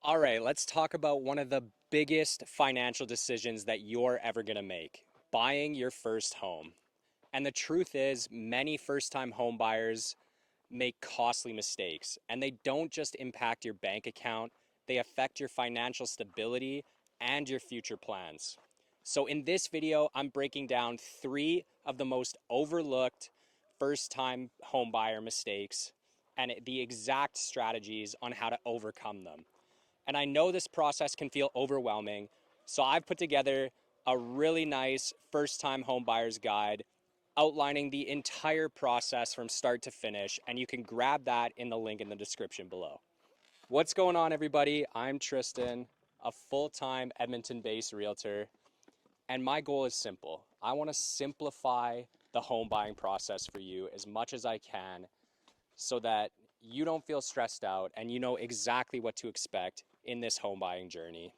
All right, let's talk about one of the biggest financial decisions that you're ever going to make, buying your first home. And the truth is, many first time home buyers make costly mistakes, and they don't just impact your bank account, they affect your financial stability and your future plans. So, in this video, I'm breaking down three of the most overlooked first time home buyer mistakes and the exact strategies on how to overcome them. And I know this process can feel overwhelming, so I've put together a really nice first time home buyer's guide outlining the entire process from start to finish, and you can grab that in the link in the description below. What's going on, everybody? I'm Tristan, a full-time Edmonton-based realtor, and my goal is simple. I want to simplify the home buying process for you as much as I can so that you don't feel stressed out and you know exactly what to expect in this home buying journey.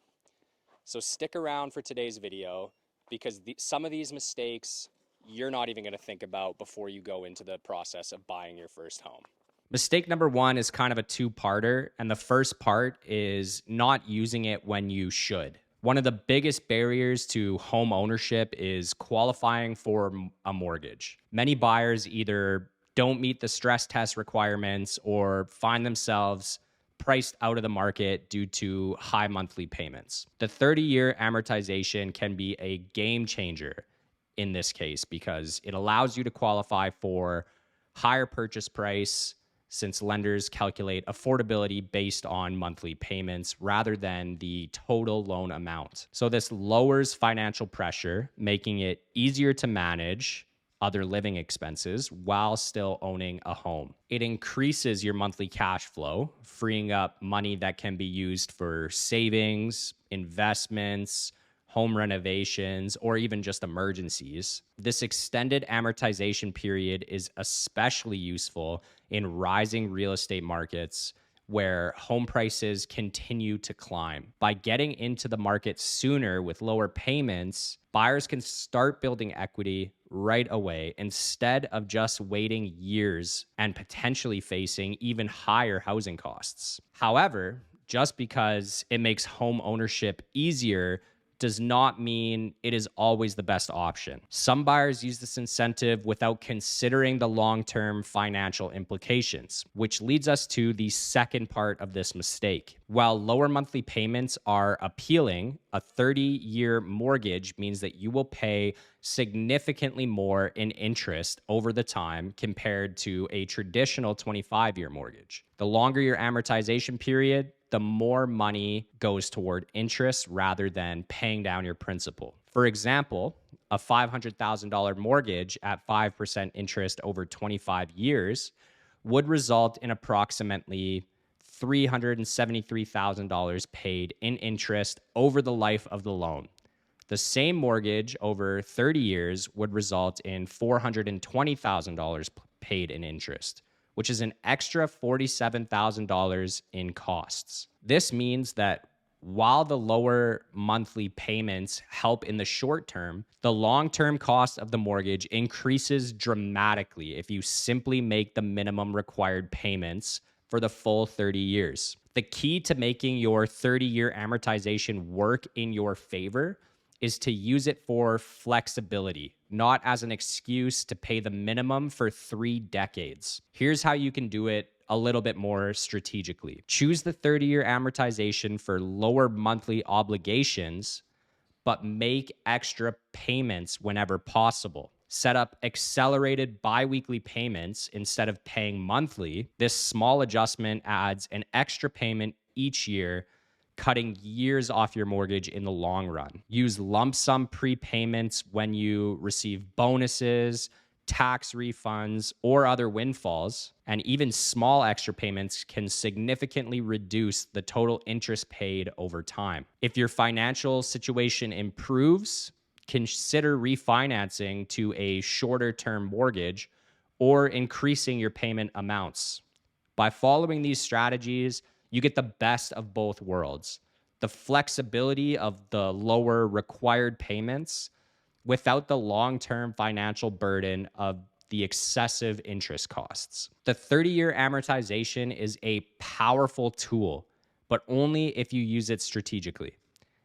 So stick around for today's video because some of these mistakes you're not even going to think about before you go into the process of buying your first home. Mistake number one is kind of a two-parter, and the first part is not using it when you should. One of the biggest barriers to home ownership is qualifying for a mortgage. Many buyers either don't meet the stress test requirements or find themselves priced out of the market due to high monthly payments. The 30-year amortization can be a game changer in this case because it allows you to qualify for higher purchase price since lenders calculate affordability based on monthly payments rather than the total loan amount. So this lowers financial pressure, making it easier to manage other living expenses while still owning a home. It increases your monthly cash flow, freeing up money that can be used for savings, investments, home renovations, or even just emergencies. This extended amortization period is especially useful in rising real estate markets where home prices continue to climb. By getting into the market sooner with lower payments, buyers can start building equity right away instead of just waiting years and potentially facing even higher housing costs. However, just because it makes home ownership easier does not mean it is always the best option. Some buyers use this incentive without considering the long-term financial implications, which leads us to the second part of this mistake. While lower monthly payments are appealing, a 30-year mortgage means that you will pay significantly more in interest over the time compared to a traditional 25-year mortgage. The longer your amortization period, the more money goes toward interest rather than paying down your principal. For example, a $500,000 mortgage at 5% interest over 25 years would result in approximately $373,000 paid in interest over the life of the loan. The same mortgage over 30 years would result in $420,000 paid in interest, which is an extra $47,000 in costs. This means that while the lower monthly payments help in the short term, the long-term cost of the mortgage increases dramatically if you simply make the minimum required payments for the full 30 years. The key to making your 30-year amortization work in your favor is to use it for flexibility, not as an excuse to pay the minimum for 3 decades. Here's how you can do it a little bit more strategically. Choose the 30-year amortization for lower monthly obligations, but make extra payments whenever possible. Set up accelerated biweekly payments instead of paying monthly. This small adjustment adds an extra payment each year, cutting years off your mortgage in the long run. Use lump sum prepayments when you receive bonuses, tax refunds, or other windfalls. And even small extra payments can significantly reduce the total interest paid over time. If your financial situation improves, consider refinancing to a shorter term mortgage or increasing your payment amounts. By following these strategies, you get the best of both worlds. The flexibility of the lower required payments without the long-term financial burden of the excessive interest costs. The 30-year amortization is a powerful tool, but only if you use it strategically.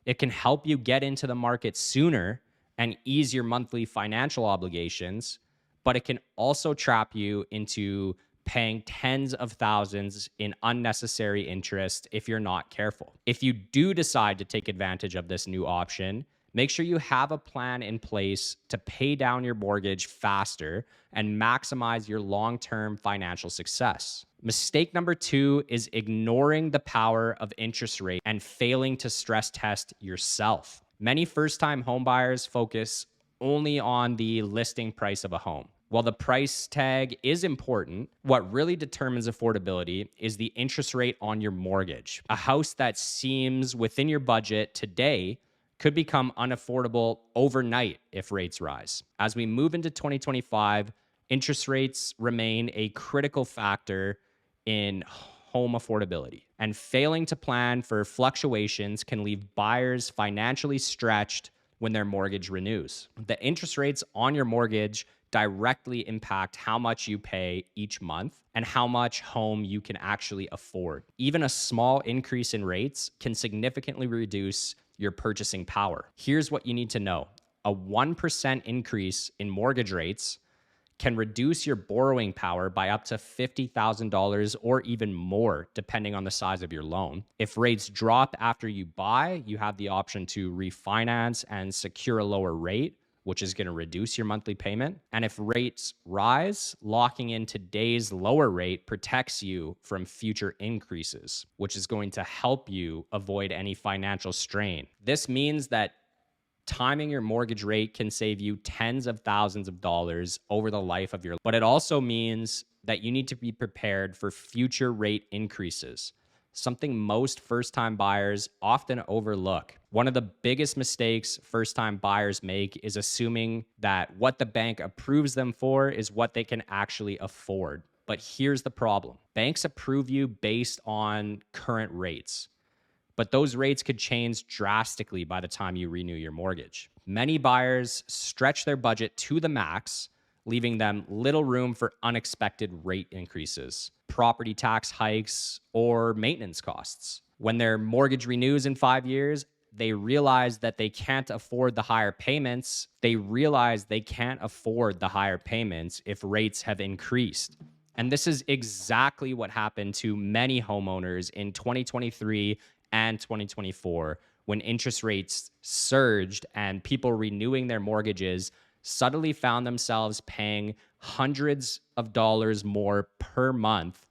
It can help you get into the market sooner and ease your monthly financial obligations, but it can also trap you into paying tens of thousands in unnecessary interest if you're not careful. If you do decide to take advantage of this new option, make sure you have a plan in place to pay down your mortgage faster and maximize your long-term financial success. Mistake number 2 is ignoring the power of interest rate and failing to stress test yourself. Many first-time homebuyers focus only on the listing price of a home. While the price tag is important, what really determines affordability is the interest rate on your mortgage. A house that seems within your budget today could become unaffordable overnight if rates rise. As we move into 2025, interest rates remain a critical factor in home affordability, and failing to plan for fluctuations can leave buyers financially stretched when their mortgage renews. The interest rates on your mortgage directly impact how much you pay each month and how much home you can actually afford. Even a small increase in rates can significantly reduce your purchasing power. Here's what you need to know. A 1% increase in mortgage rates can reduce your borrowing power by up to $50,000 or even more, depending on the size of your loan. If rates drop after you buy, you have the option to refinance and secure a lower rate, which is going to reduce your monthly payment. And if rates rise, locking in today's lower rate protects you from future increases, which is going to help you avoid any financial strain. This means that timing your mortgage rate can save you tens of thousands of dollars over the life of your life. But it also means that you need to be prepared for future rate increases, something most first-time buyers often overlook. One of the biggest mistakes first-time buyers make is assuming that what the bank approves them for is what they can actually afford. But here's the problem. Banks approve you based on current rates, but those rates could change drastically by the time you renew your mortgage. Many buyers stretch their budget to the max, leaving them little room for unexpected rate increases, property tax hikes, or maintenance costs. When their mortgage renews in 5 years, they realize that they can't afford the higher payments. They realize they can't afford the higher payments if rates have increased. And this is exactly what happened to many homeowners in 2023 and 2024 when interest rates surged and people renewing their mortgages suddenly found themselves paying hundreds of dollars more per month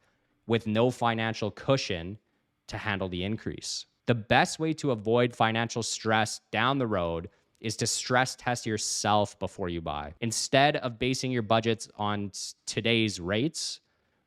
with no financial cushion to handle the increase. The best way to avoid financial stress down the road is to stress test yourself before you buy. Instead of basing your budgets on today's rates,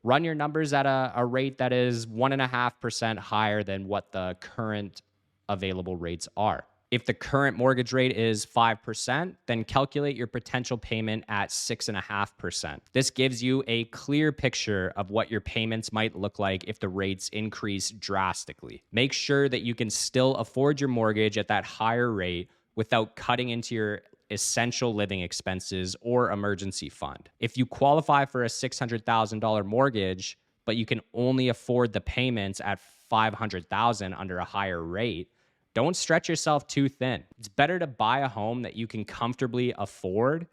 run your numbers at a rate that is 1.5% higher than what the current available rates are. If the current mortgage rate is 5%, then calculate your potential payment at 6.5%. This gives you a clear picture of what your payments might look like if the rates increase drastically. Make sure that you can still afford your mortgage at that higher rate without cutting into your essential living expenses or emergency fund. If you qualify for a $600,000 mortgage, but you can only afford the payments at $500,000 under a higher rate, don't stretch yourself too thin. It's better to buy a home that you can comfortably afford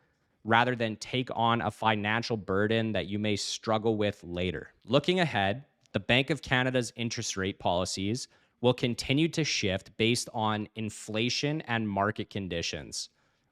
rather than take on a financial burden that you may struggle with later. Looking ahead, the Bank of Canada's interest rate policies will continue to shift based on inflation and market conditions.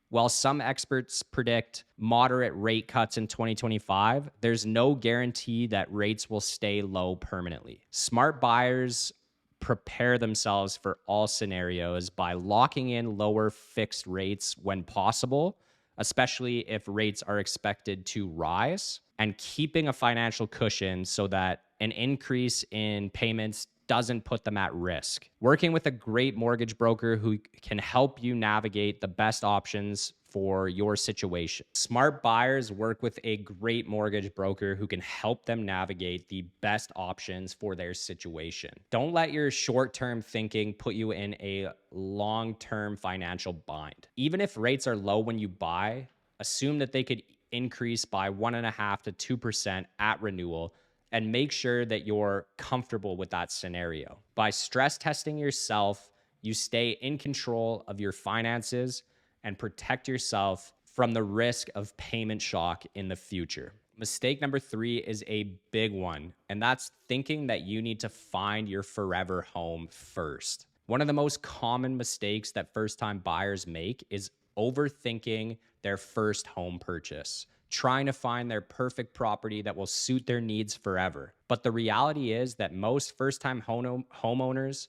While some experts predict moderate rate cuts in 2025, there's no guarantee that rates will stay low permanently. Smart buyers prepare themselves for all scenarios by locking in lower fixed rates when possible, especially if rates are expected to rise, and keeping a financial cushion so that an increase in payments doesn't put them at risk. Working with a great mortgage broker who can help you navigate the best options for your situation. Smart buyers work with a great mortgage broker who can help them navigate the best options for their situation. Don't let your short-term thinking put you in a long-term financial bind. Even if rates are low when you buy, assume that they could increase by 1.5% to 2% at renewal and make sure that you're comfortable with that scenario. By stress testing yourself, you stay in control of your finances and protect yourself from the risk of payment shock in the future. Mistake number 3 is a big one, and that's thinking that you need to find your forever home first. One of the most common mistakes that first-time buyers make is overthinking their first home purchase, trying to find their perfect property that will suit their needs forever. But the reality is that most first-time homeowners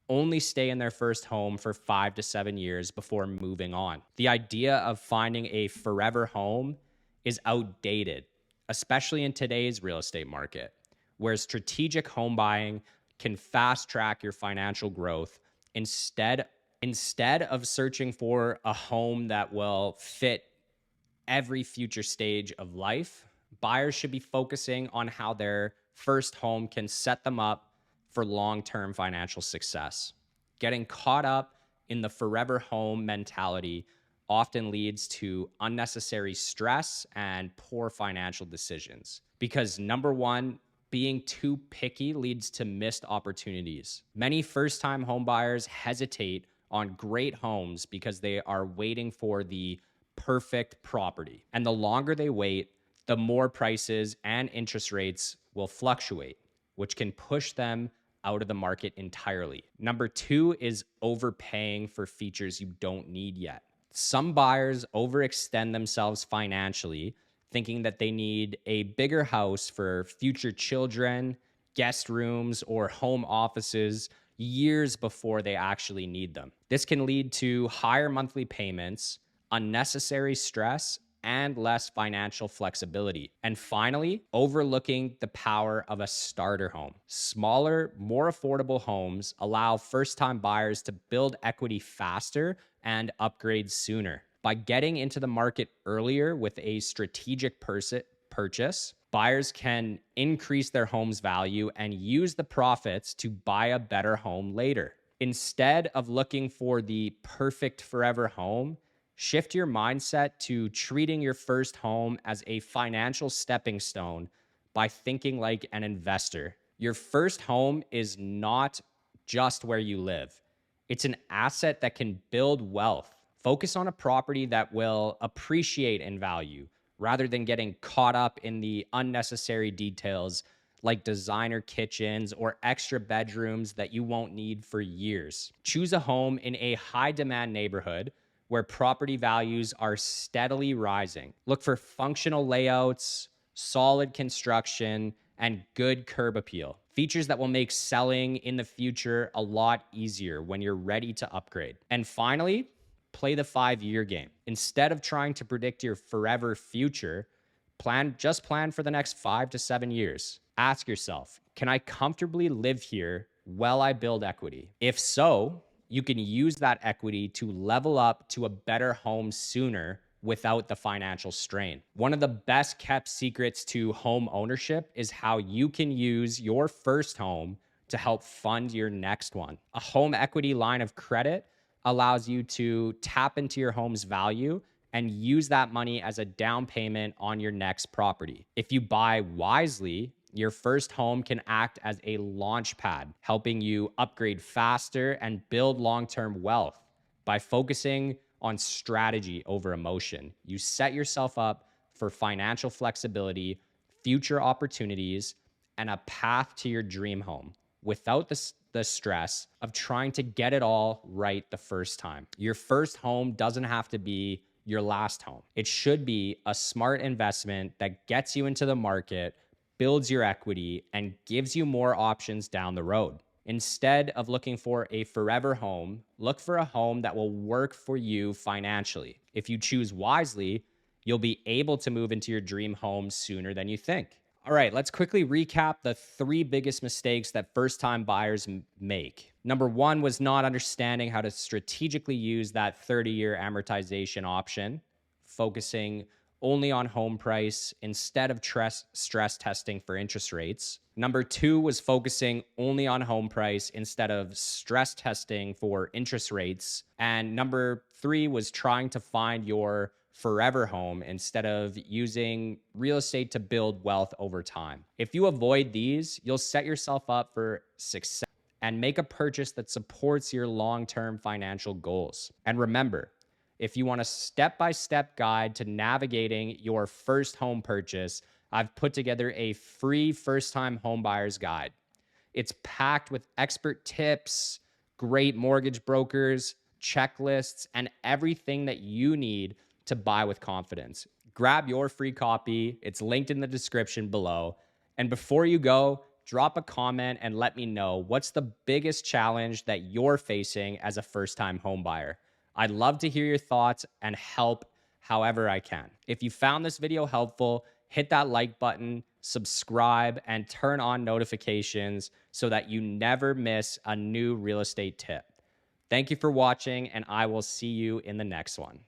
only stay in their first home for 5 to 7 years before moving on. The idea of finding a forever home is outdated, especially in today's real estate market, where strategic home buying can fast track your financial growth instead of searching for a home that will fit every future stage of life. Buyers should be focusing on how their first home can set them up for long-term financial success. Getting caught up in the forever home mentality often leads to unnecessary stress and poor financial decisions. Because number one, being too picky leads to missed opportunities. Many first-time home buyers hesitate on great homes because they are waiting for the perfect property. And the longer they wait, the more prices and interest rates will fluctuate, which can push them out of the market entirely. Number 2 is overpaying for features you don't need yet. Some buyers overextend themselves financially, thinking that they need a bigger house for future children, guest rooms, or home offices years before they actually need them. This can lead to higher monthly payments, unnecessary stress, and less financial flexibility. And finally, overlooking the power of a starter home. Smaller, more affordable homes allow first-time buyers to build equity faster and upgrade sooner. By getting into the market earlier with a strategic purchase, buyers can increase their home's value and use the profits to buy a better home later. Instead of looking for the perfect forever home, shift your mindset to treating your first home as a financial stepping stone by thinking like an investor. Your first home is not just where you live. It's an asset that can build wealth. Focus on a property that will appreciate in value rather than getting caught up in the unnecessary details like designer kitchens or extra bedrooms that you won't need for years. Choose a home in a high demand neighborhood where property values are steadily rising. Look for functional layouts, solid construction, and good curb appeal. Features that will make selling in the future a lot easier when you're ready to upgrade. And finally, play the 5-year game. Instead of trying to predict your forever future, just plan for the next 5 to 7 years. Ask yourself, can I comfortably live here while I build equity? If so, you can use that equity to level up to a better home sooner without the financial strain. One of the best kept secrets to home ownership is how you can use your first home to help fund your next one. A home equity line of credit allows you to tap into your home's value and use that money as a down payment on your next property. If you buy wisely, your first home can act as a launch pad, helping you upgrade faster and build long-term wealth. By focusing on strategy over emotion, you set yourself up for financial flexibility, future opportunities, and a path to your dream home without the stress of trying to get it all right the first time. Your first home doesn't have to be your last home. It should be a smart investment that gets you into the market, builds your equity, and gives you more options down the road. Instead of looking for a forever home, look for a home that will work for you financially. If you choose wisely, you'll be able to move into your dream home sooner than you think. All right, let's quickly recap the 3 biggest mistakes that first-time buyers make. Number 1 was not understanding how to strategically use that 30-year amortization option, focusing only on home price instead of stress testing for interest rates. Number 2 was focusing only on home price instead of stress testing for interest rates. And number 3 was trying to find your forever home instead of using real estate to build wealth over time. If you avoid these, you'll set yourself up for success and make a purchase that supports your long-term financial goals. And remember, if you want a step-by-step guide to navigating your first home purchase, I've put together a free first-time homebuyer's guide. It's packed with expert tips, great mortgage brokers, checklists, and everything that you need to buy with confidence. Grab your free copy. It's linked in the description below. And before you go, drop a comment and let me know what's the biggest challenge that you're facing as a first-time home buyer. I'd love to hear your thoughts and help however I can. If you found this video helpful, hit that like button, subscribe, and turn on notifications so that you never miss a new real estate tip. Thank you for watching, and I will see you in the next one.